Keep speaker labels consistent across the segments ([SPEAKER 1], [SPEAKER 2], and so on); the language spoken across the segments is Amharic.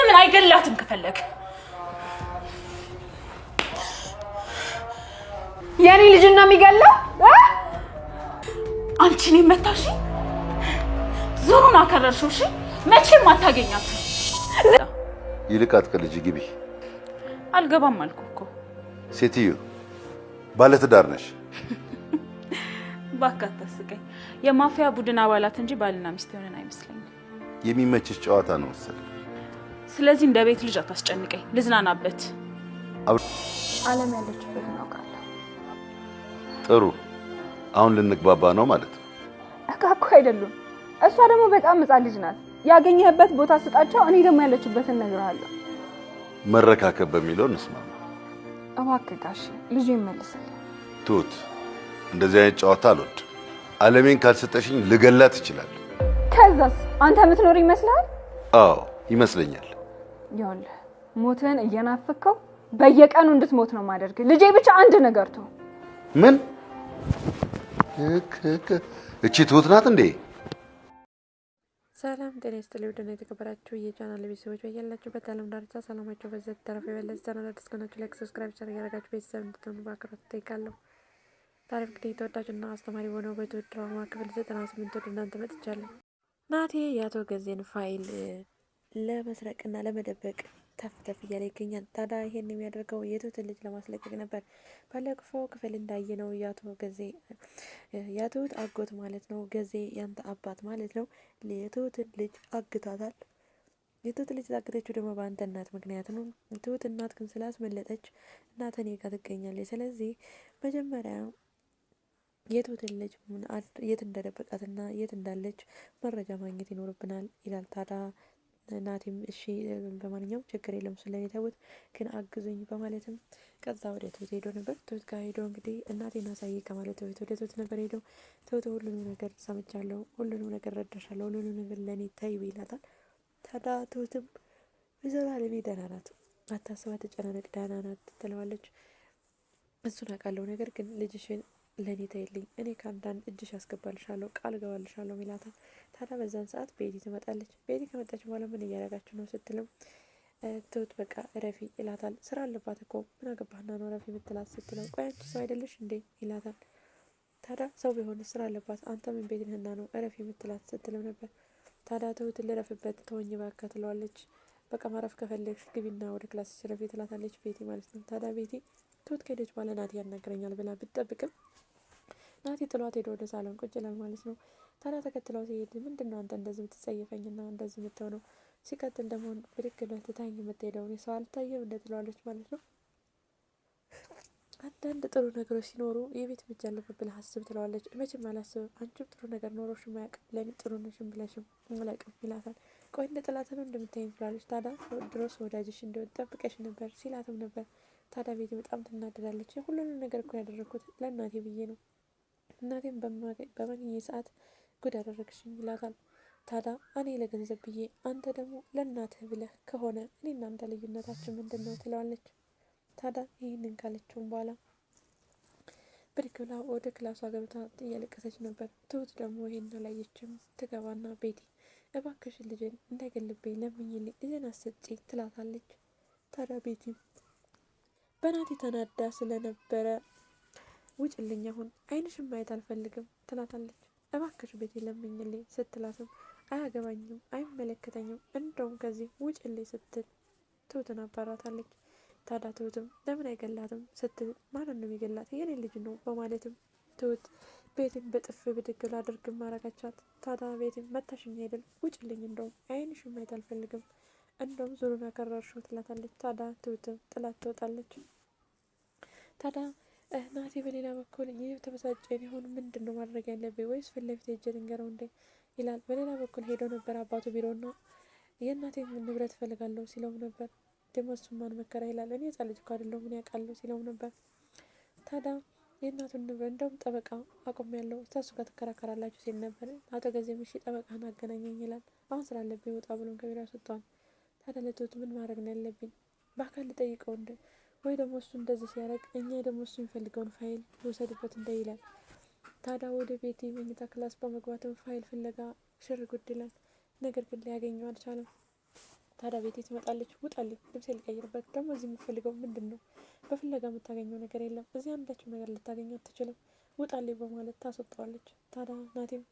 [SPEAKER 1] ለምን አይገላትም ከፈለክ?
[SPEAKER 2] የኔ ልጅና የሚገለው
[SPEAKER 1] አንቺ ነኝ መታሽ። ዞሩን አከረርሽው። እሺ መቼም አታገኛትም።
[SPEAKER 3] ይልቅ አትቀልጂ፣ ግቢ።
[SPEAKER 1] አልገባም አልኩ እኮ።
[SPEAKER 3] ሴትዮ ባለትዳር ነሽ።
[SPEAKER 1] እባክህ አታስቀኝ። የማፊያ ቡድን አባላት እንጂ ባልና ሚስት ሆነን አይመስለኝም።
[SPEAKER 3] የሚመችሽ ጨዋታ ነው መሰለኝ።
[SPEAKER 1] ስለዚህ እንደ ቤት ልጅ አታስጨንቀኝ፣ ልዝናናበት።
[SPEAKER 2] ዓለም ያለችበት እናውቃለሁ።
[SPEAKER 3] ጥሩ፣ አሁን ልንግባባ ነው ማለት ነው።
[SPEAKER 2] እኮ አይደሉም። እሷ ደግሞ በጣም ሕፃን ልጅ ናት። ያገኘህበት ቦታ ስጣቸው፣ እኔ ደግሞ ያለችበትን እነግርሃለሁ።
[SPEAKER 3] መረካከብ በሚለው እንስማማ።
[SPEAKER 2] እባክህ ጋሽ ልጁ ይመልሳል።
[SPEAKER 3] ትሁት፣ እንደዚህ አይነት ጨዋታ አልወድም። ዓለሜን ካልሰጠሽኝ ልገላት ይችላል።
[SPEAKER 2] ከዛስ አንተ የምትኖር ይመስልሃል?
[SPEAKER 3] አዎ ይመስለኛል።
[SPEAKER 2] ይኸውልህ ሞትህን እየናፈከው በየቀኑ እንድትሞት ነው ማደርግ። ልጄ ብቻ አንድ ነገር ተው።
[SPEAKER 3] ምን? እቺ ትሁት ናት እንዴ?
[SPEAKER 4] ሰላም ጤና ይስጥልኝ። ውድና የተከበራችሁ የቻናል ቤተሰቦች በያላችሁበት ዓለም ዳርቻ ሰላማችሁ በዘት ተረፈ ይበለጥ። ቻናል አዲስ ከሆናችሁ ላይክ፣ ሰብስክራይብ፣ ሸር እያደረጋችሁ ቤተሰብ እንድትሆኑ በአክብሮት እጠይቃለሁ። ዛሬ እንግዲህ ተወዳጅና አስተማሪ በሆነው በትሁት ድራማ ክፍል 98 ወደ እናንተ መጥቻለሁ። ናቲ የአቶ ገዜን ፋይል ለመስረቅና ለመደበቅ ተፍተፍ እያለ ይገኛል። ታዲያ ይሄን የሚያደርገው የትሁትን ልጅ ለማስለቀቅ ነበር። ባለፈው ክፍል እንዳየነው የትሁት አጎት ማለት ነው፣ ገዜ ያንተ አባት ማለት ነው፣ የትሁትን ልጅ አግታታል። የትሁት ልጅ ታገተችው ደግሞ በአንተ እናት ምክንያት ነው። ትሁት እናት ግን ስላስመለጠች እናት እኔ ጋር ትገኛለች። ስለዚህ መጀመሪያ የትሁትን ልጅ የት እንደደበቃትና የት እንዳለች መረጃ ማግኘት ይኖርብናል ይላል። ታዲያ ናቲም እሺ በማንኛውም ችግር የለም ስለሚተውት ግን አግዙኝ በማለትም ከዛ ወደ ትሁት ሄዶ ነበር። ትሁት ጋር ሄዶ እንግዲህ እናቴን አሳይ ከማለት በፊት ወደ ትሁት ነበር ሄዶ ትሁት ሁሉንም ነገር ሰምቻለሁ፣ ሁሉንም ነገር ረዳሻለሁ፣ ሁሉንም ነገር ለእኔ ተይው ይላታል። ታዲያ ትሁትም ወይዘሮ አለሜ ደህና ናት፣ አታስብ፣ አትጨናነቅ፣ ደህና ናት ትለዋለች። እሱን አውቃለሁ፣ ነገር ግን ልጅሽን ለኔ ተይልኝ፣ እኔ ከአንዳንድ እጅሽ አስገባልሻለሁ፣ ቃል ገባልሻለሁ ይላታል። ታዲያ በዛን ሰዓት ቤቲ ትመጣለች። ቤቲ ከመጣች በኋላ ምን እያደረጋችሁ ነው ስትልም ትሁት በቃ እረፊ ይላታል። ስራ አለባት እኮ ምን አገባህና ነው እረፊ የምትላት ስትለው ቆይ አንቺ ሰው አይደለሽ እንዴ ይላታል። ታዲያ ሰው ቢሆን ስራ አለባት አንተ ምን ቤት ነህና ነው እረፊ የምትላት ስትልም ነበር። ታዲያ ትሁት ልረፍበት ተወኝ እባክህ ትለዋለች። በቃ ማረፍ ከፈለግሽ ግቢና ወደ ክላስ ረፊ ትላታለች ቤቲ ማለት ነው። ታዲያ ቤቲ ትሁት ከሄደች በኋላ ናቲ ያናግረኛል ብላ ብትጠብቅም ናቲ ጥሏት ሄዶ ወደ ሳሎን ቁጭ ይላል ማለት ነው። ታዲያ ተከትለው ሲሄድ ምንድነው አንተ እንደዚህ የምትጸየፈኝና እንደዚህ የምትሆነው? ሲቀጥል ደግሞ ብድግ ብለህ ትታኝ የምትሄደው እኔ ሰው አልታየም እንደ ትለዋለች ማለት ነው። አንዳንድ ጥሩ ነገሮች ሲኖሩ የቤት ምጅ አለበት ብለህ አስብ ትለዋለች። መቼም አላስብም፣ አንቺም ጥሩ ነገር ኖሮሽም አያውቅም፣ ለእኔ ጥሩ ነሽም ብለሽም አላውቅም ይላታል። ቆይ እንደ ጥላት ነው እንደምታይኝ ትለዋለች። ታዲያ ድሮስ ወዳጅሽ እንደሆነ ጠብቀሽ ነበር ሲላትም ነበር። ታዲያ ቤት በጣም ትናደዳለች። ሁሉንም ነገር እኮ ያደረግኩት ለእናቴ ብዬ ነው፣ እናቴም በማግኘት ሰዓት ጉድ አደረግሽኝ ይላታል። ታዲያ እኔ ለገንዘብ ብዬ አንተ ደግሞ ለእናትህ ብለህ ከሆነ እኔ እናንተ ልዩነታችን ምንድን ነው ትለዋለች። ታዲያ ይህንን ካለችውም በኋላ ብድግ ብላ ወደ ክላሷ ገብታ እያለቀሰች ነበር። ትሁት ደግሞ ይሄን አላየችም። ትገባና ቤቲ እባክሽን ልጅን እንዳይገልብኝ ለምኝልኝ፣ ልጅን አሰጪኝ ትላታለች። ታዲያ ቤቲ በናቲ ተናዳ ስለነበረ ውጭልኝ፣ አሁን አይንሽም ማየት አልፈልግም ትላታለች። እባክሽ ቤቴ ለምኝልኝ ስትላትም አያገባኝም፣ አይመለከተኝም፣ እንደውም ከዚህ ውጭልኝ ስትል ትሁትን አባራታለች። ታዲያ ትሁትም ለምን አይገላትም ስትል ማንን ነው የሚገላት? የኔ ልጅ ነው በማለትም ትሁት ቤትን በጥፍ ብድግ ብላ አድርግም ማረጋቻት። ታዲያ ቤትን መታሽኝ አይደል? ውጭልኝ፣ እንደውም አይንሽም ማየት አልፈልግም፣ እንደውም ዙሩን ያከረርሽው ትላታለች። ታዲያ ትሁትም ጥላት ትወጣለች። ታዲያ ናቲ በሌላ በኩል ይህ ተበሳጨ ሊሆን ምንድን ነው ማድረግ ያለብኝ? ወይስ ፊት ለፊት ሄጄ ልንገረው እንዴ ይላል። በሌላ በኩል ሄደው ነበር አባቱ ቢሮና የእናቴን ንብረት እፈልጋለሁ ሲለውም ነበር። ደግሞ እሱም ማን መከራ ይላል። እኔ ህጻን ልጅ እኮ አይደለሁ ምን ያውቃለሁ ሲለውም ነበር። ታዲያ የእናቱን ንብረት እንደውም ጠበቃ አቁም ያለው እሱ ጋር ትከራከራላችሁ ሲል ነበር። አቶ ገዜም እሺ ጠበቃህን አገናኘኝ ይላል። አሁን ስላለብኝ ወጣ ብሎም ከቢሮ ሰጥቷል። ታዲያ ለትሁት ምን ማድረግ ነው ያለብኝ? በአካል ልጠይቀው እንደ ወይ ደግሞ እሱ እንደዚህ ሲያደርግ እኛ ደግሞ እሱ የሚፈልገውን ፋይል ልውሰድበት እንደ ይላል። ታዲያ ወደ ቤት መኝታ ክላስ በመግባትም ፋይል ፍለጋ ሽር ጉድ ይላል። ነገር ግን ሊያገኘው አልቻለም። ታዲያ ቤቴ ትመጣለች። ውጣልኝ፣ ልብሴ ልቀይርበት። ደግሞ እዚህ የምትፈልገው ምንድን ነው? በፍለጋ የምታገኘው ነገር የለም። እዚህ አንዳችም ነገር ልታገኘው አትችልም። ውጣልኝ በማለት ታስወጣዋለች። ታዲያ ናቴም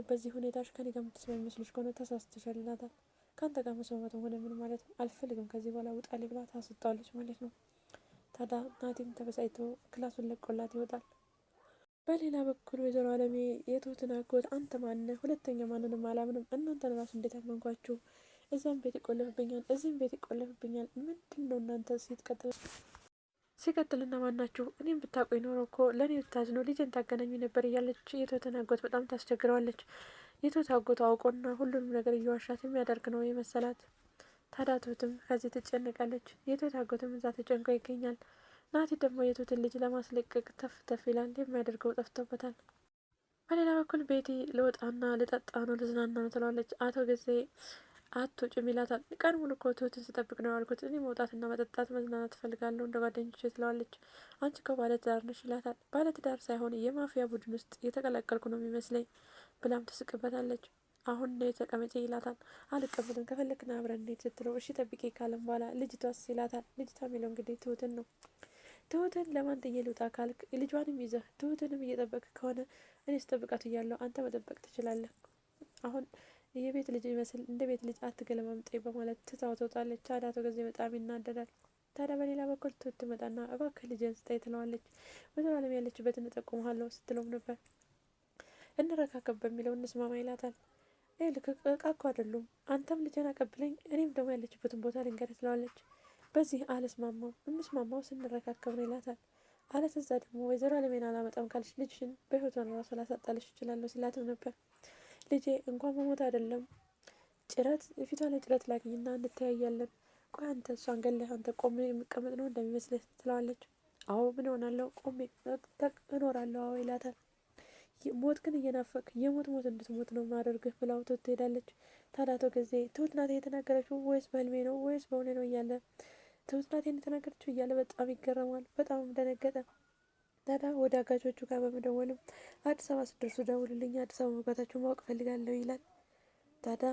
[SPEAKER 4] በዚህ ሁኔታሽ ከኔ ጋር የምትስማሚ መስሎሽ ከሆነ ተሳስተሻል ይላታል። ከአንተ ጋር መስማማት ሆነ ምን ማለት አልፈልግም ከዚህ በኋላ ውጣልኝ ብላ ታስወጣዋለች ማለት ነው። ታዲያ ናቴም ተበሳጭቶ ክላሱን ለቆላት ይወጣል። በሌላ በኩል ወይዘሮ አለሜ የትሁትን አጎት አንተ ማነህ? ሁለተኛ ማንንም አላምንም። እናንተን ራሱ እንዴት አመንኳችሁ? እዛም ቤት ይቆለፍብኛል፣ እዚህም ቤት ይቆለፍብኛል። ምንድን ነው እናንተ? ሲቀጥል እና ማናችሁ? እኔም ብታቆይ ኖሮ እኮ ለእኔ ብታዝነው ልጅን ታገናኙ ነበር እያለች የትሁትን አጎት በጣም ታስቸግረዋለች። የትሁት አጎቱ አውቆና ሁሉንም ነገር እየዋሻት የሚያደርግ ነው የመሰላት። ታዲያ ትሁትም ከዚህ ትጨነቃለች። የትሁት አጎትም እዛ ተጨንቆ ይገኛል። ናቲ ደግሞ የትሁትን ልጅ ለማስለቀቅ ተፍ ተፍ ይላል። የሚያደርገው ጠፍቶበታል። በሌላ በኩል ቤቲ ልወጣና ልጠጣ ነው ልዝናና ነው ትለዋለች። አቶ ጊዜ አትወጪም ይላታል። ቀን ሙሉ እኮ ትሁትን ስጠብቅ ነው ያልኩት። እኔ መውጣትና መጠጣት መዝናናት ትፈልጋለሁ እንደ ጓደኞቼ ትለዋለች። አንቺ እኮ ባለትዳር ነሽ ይላታል። ባለትዳር ሳይሆን የማፊያ ቡድን ውስጥ የተቀላቀልኩ ነው የሚመስለኝ ብላም ትስቅበታለች። አሁን ነው ተቀመጪ ይላታል። አልቀመጥም፣ ከፈለግና አብረን እንሂድ ስትለው እሺ ጠብቄ ካለም በኋላ ልጅቷስ ይላታል። ልጅቷ የሚለው እንግዲህ ትሁትን ነው። ትሁትን ለማን ጥዬ ልውጣ ካልክ ልጇንም ይዘህ ትሁትንም እየጠበቅ ከሆነ እኔ ስጠብቃት እያለሁ አንተ መጠበቅ ትችላለህ። አሁን የቤት ልጅ ይመስል እንደ ቤት ልጅ አትገለማምጤ በማለት ትታው ትወጣለች። ታዲያ አቶ ጊዜ በጣም ይናደዳል። ታዲያ በሌላ በኩል ትሁት ትመጣና እባክህ ልጅን ስጠኝ ትለዋለች። ወይዘሮ አለም ያለችበትን እጠቁምሃለሁ ስትለውም ነበር። እንረካከብ በሚለው እንስማማ ይላታል። ልክ እቃ እኮ አይደሉም፣ አንተም ልጅን አቀብለኝ እኔም ደግሞ ያለችበትን ቦታ ልንገር ትለዋለች። በዚህ አልስማማም፣ የምስማማው ስንረካከብ ነው ይላታል። አለበለዚያ ደግሞ ወይዘሮ አለሜን አላመጣም ካልሽ ልጅሽን በህይወቷን ራሱ ላሳጣልሽ እችላለሁ ሲላትም ነበር። ልጄ እንኳን መሞት አይደለም ጭረት ፊቷ ላይ ጭረት ላግኝና እንተያያለን። ቆይ አንተ እሷን ገለህ አንተ ቆሜ የምቀመጥ ነው እንደሚመስልህ ትለዋለች። አዎ ምን ሆናለሁ ቆሜ እኖራለሁ አዎ ይላታል። ሞት ግን እየናፈቅ የሞት ሞት እንድትሞት ነው ማደርግህ ብላው ትሁት ትሄዳለች። ታዲያ አቶ ጊዜ ትሁት ናት የተናገረችው ወይስ በህልሜ ነው ወይስ በእውኔ ነው እያለ ትሁት ናት የተናገረችው እያለ በጣም ይገረማል። በጣም ደነገጠ። ታዲያ ወደ አጋቾቹ ጋር በመደወልም አዲስ አበባ ስደርሱ ደውልልኝ፣ አዲስ አበባ መግባታችሁ ማወቅ ፈልጋለሁ ይላል። ታዲያ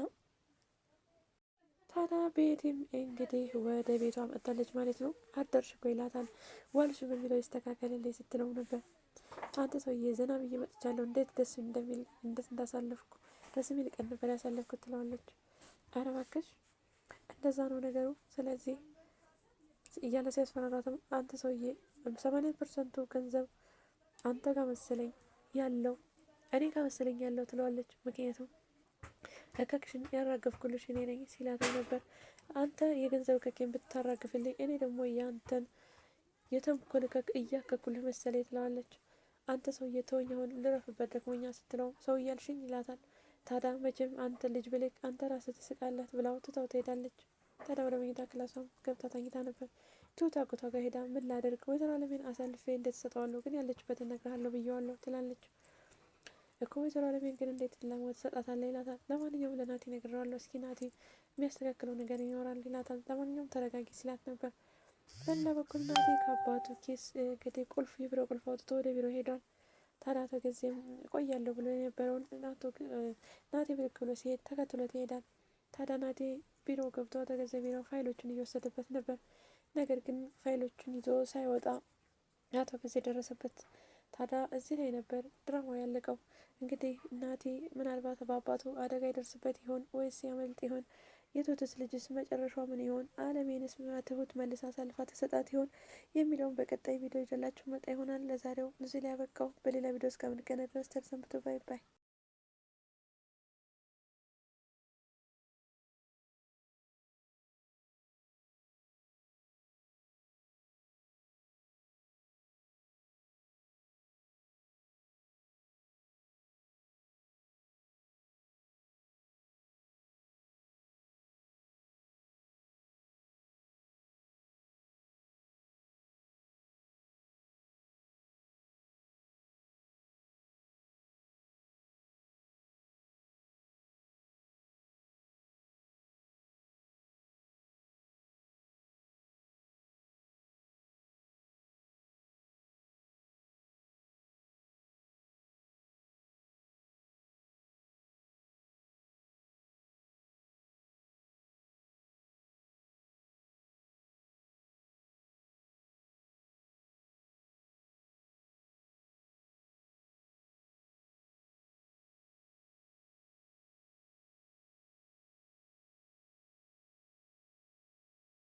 [SPEAKER 4] ቤቲም እንግዲህ ወደ ቤቷ መጥታለች ማለት ነው። አደርሽ እኮ ይላታል። ዋልሽ በሚለው ይስተካከልልኝ ስትለው ነበር። አንተ ሰውዬ ዘና ብዬ መጥቻለሁ፣ እንዴት ደስ እንደሚል እንዴት እንዳሳለፍኩ ደስ የሚል ቀን ነበር ያሳለፍኩት ትለዋለች። ኧረ እባክሽ እንደዛ ነው ነገሩ። ስለዚህ እያለ ሲያስፈራራትም አንተ ሰውዬ 80% ገንዘብ አንተ ጋር መሰለኝ ያለው እኔ ጋር መሰለኝ ያለው ትለዋለች። ምክንያቱም እከክሽን ያራገፍኩልሽ እኔ ነኝ ሲላተው ነበር። አንተ የገንዘብ እከኬን ብታራግፍልኝ እኔ ደግሞ ያንተን የተንኮል እከክ እያከኩልህ መሰለኝ ትለዋለች። አንተ ሰውዬ ተወኝ አሁን ልረፍበት ደክሞኛ ስትለው ሰው እያልሽኝ ይላታል። ታዲያ መቼም አንተ ልጅ ብልክ አንተ ራስህ ትስቃለህ ብላው ትታው ትሄዳለች። ታዲያ ወደ መኝታ ክላሷም ገብታ ተኝታ ነበር። ትሁት አጎቷ ጋር ሄዳ ምን ላደርግ ወይዘሮ አለሜን አሳልፌ እንዴት ሰጠዋለሁ ግን ያለችበትን እነግርሃለሁ ብዬዋለሁ ትላለች። እኮ ወይዘሮ አለሜን ግን እንዴት ለሞት ሰጣታለህ ይላታል። ለማንኛውም ለናቲ ነግሬዋለሁ፣ እስኪ ናቲ የሚያስተካክለው ነገር ይኖራል ይላታል። ለማንኛውም ተረጋጊ ሲላት ነበር። በሌላ በኩል ናቲ ከአባቱ ኬስ እንግዲህ ቁልፍ የቢሮ ቁልፍ አውጥቶ ወደ ቢሮ ሄዷል። ታዲያ አቶ ጊዜም ቆያለሁ ብሎ የነበረውን ናቲ ብድግ ብሎ ሲሄድ ተከትሎት ይሄዳል። ታዲያ ናቲ ቢሮ ገብቶ አቶ ጊዜ ቢሮ ፋይሎችን እየወሰደበት ነበር። ነገር ግን ፋይሎችን ይዞ ሳይወጣ አቶ ጊዜ ደረሰበት። ታዲያ እዚህ ላይ ነበር ድራማው ያለቀው። እንግዲህ ናቲ ምናልባት በአባቱ አደጋ ይደርስበት ይሆን ወይስ ያመልጥ ይሆን? የትሁትስ ልጅስ መጨረሻው ምን ይሆን? አለሜንስ ትሁት መልስ አሳልፋ ተሰጣት ይሆን የሚለውን በቀጣይ ቪዲዮ ይዤላችሁ መጣ ይሆናል። ለዛሬው እዚህ ላይ ያበቃው። በሌላ ቪዲዮ እስከምንገናኝ ድረስ ተሰንብቱ። ባይ ባይ።